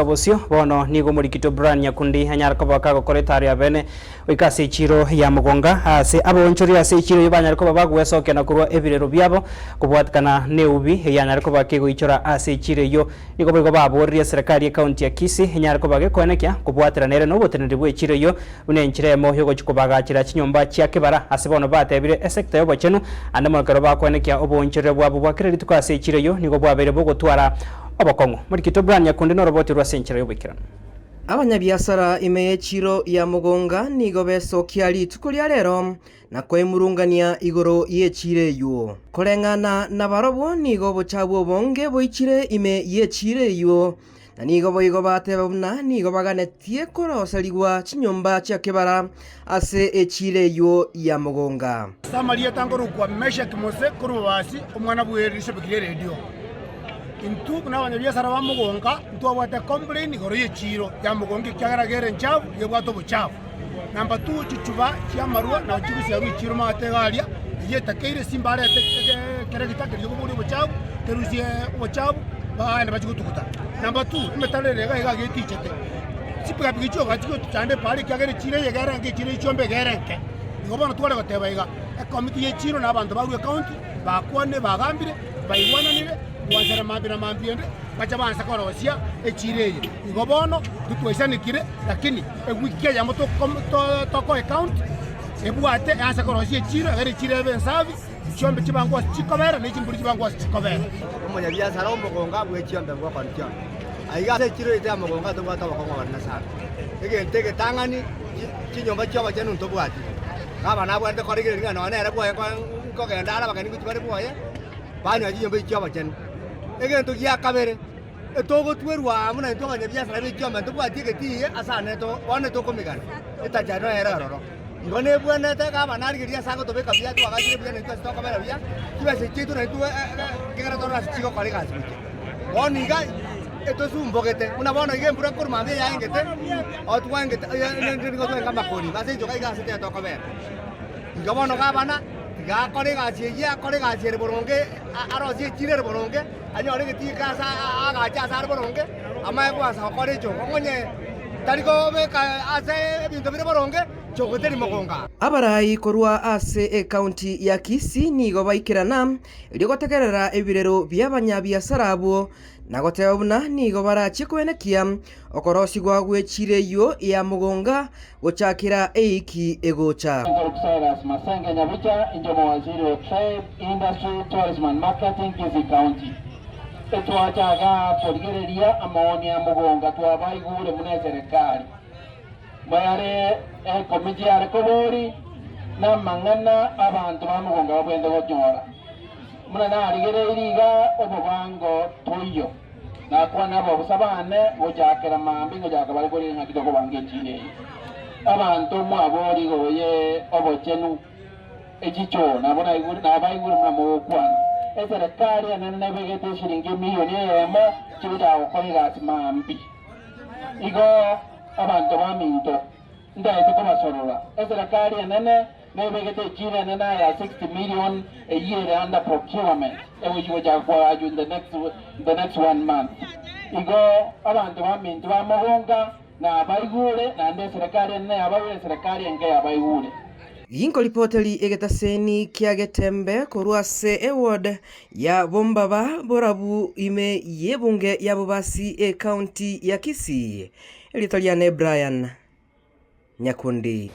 kabosio bono nigo murikito Brian Nyakundi anyara ko bakago koretari abene wikase ichiro ya mugonga ase abonchori ase ichiro yobanyara ko bagwesoke na kurwa ebirero byabo kubwatkana neubi yanyara ko bakego ichora ase ichiro yo nigo bwo baborria serikali ya county ya Kisii anyara ko bagekonekia kubwatira nere no botenere bwe ichiro yo unenchiremo yo gochikobagakira chinyomba chiakebara ase bono batebire esekta yo bochenu ande molekero bakonekia obonchore bwabo bwa credit kwa ase ichiro yo nigo bwabere bogotwara Obakongo murikito Brian Nyakundi no roboti rwa senchera yobikirana abanyabiasara imeye chiro ya mugonga nigo besokia lituko lya lero na kwemurungania igoro yechire yuo kolengana na barobo nigo bochabwo bonge boichire ime yechire yuo na nigo boigo bateba buna nigo baganetie korosaligwa chinyomba chia kebara ase echire yuo ya mugonga samaria tangoro kwa mesha kimose kurubasi umwana bwerisho bikire radio intu na abanyabiasara ba mugonga ntwabate complain igoro yechiro ya mugonga kyagaragere nchavu yebwato buchafu namba 2 chichuba kya marua na chigusi ya ruchiro mategalia yetakeire simbare kere gitakiri yoburi buchafu terusie buchafu baana bachigutukuta namba 2 metalere ga getichete sipiga bigicho gachiko chande pali kyagere chire yegere nge chire chombe gerenke ngobona twale goteba iga committee yechiro na abantu baruye county bakwane bagambire bayibonanire wanzara mambira mambiende bacha bansa korosia echireye igobono tutwesanikire lakini wiki ya moto toko account ebwate asa korosia echiro gari chire bensavi chombe chibangwa chikobera nechimburi chibangwa chikobera umunyabiasara umugonga bwe chombe bwa kwantia aiga echiro ite amugonga to bata bakongwa bana sana egentege tangani chinyomba chaba chenu ntobwati kaba nabwende korigire ngana nere bwa ko genda ara bakani kuchibare bwaye banya chinyomba chaba chenu egento gya kabere etogo twerwa muna ntoga nyabiasara bichoma ntobwati getiye asane to one to komigana etajano era roro ngone bwana ta kaba narigiria sango to beka bya twagajire bya nto to kamera bya kibase chitu na tu kigara to ras chigo kali gas biche oniga eto sumbogete una bono igembura kurma bya yangete otwangete ndigo to ngamba koni base joka gas te to kamera ngabono kabana ga kore gachi ya kore gachi boronge arosi chire boronge anyore getika sa agacha sa boronge amaye kwa sa kore jo ngonye tariko be ka ase bintu bire boronge chogoteri mugonga abarai korwa ase county ya Kisii nigo baikirana iligotegerera ebirero by'abanyabiasara abo nagoteba buna nigo barachi kwenekia okorosi gwa gwechire yo ya mugonga gochakira eiki egocha Masenge Nyabicha injomo waziri wa Trade, Industry, Tourism and Marketing Kisii County. Etwachaga poligereria amaoni ya mugonga twabaigure mune serikali. Bayare komiti ya rekobori na mangana abantu ba mugonga babwende gonyora. Muna na aligere iriga obubango toyo. Na kwa nabo busabane bojakera mambi ngojaka bali kuri nka kitoko bange chire. Abantu mwabori goye obochenu echicho nabona iguri nabaiguri mna mukwana eserikali anene begete shilingi milioni emo chibuta okorega mambi igo abantu baminto ndaite ko basorora eserikali anene nebegete chire nena ya 60 million a year under procurement ewijo jakwa in the next 1 month igo abantu baminto bamugonga na baigure na nde serikali nene abawe serikali nge abaigure Yinko ripoteli egetaseni kia getembe korwa se eward ya bombaba borabu ime yebunge ya bubasi county ya Kisii. Elitoliane Brian Nyakundi.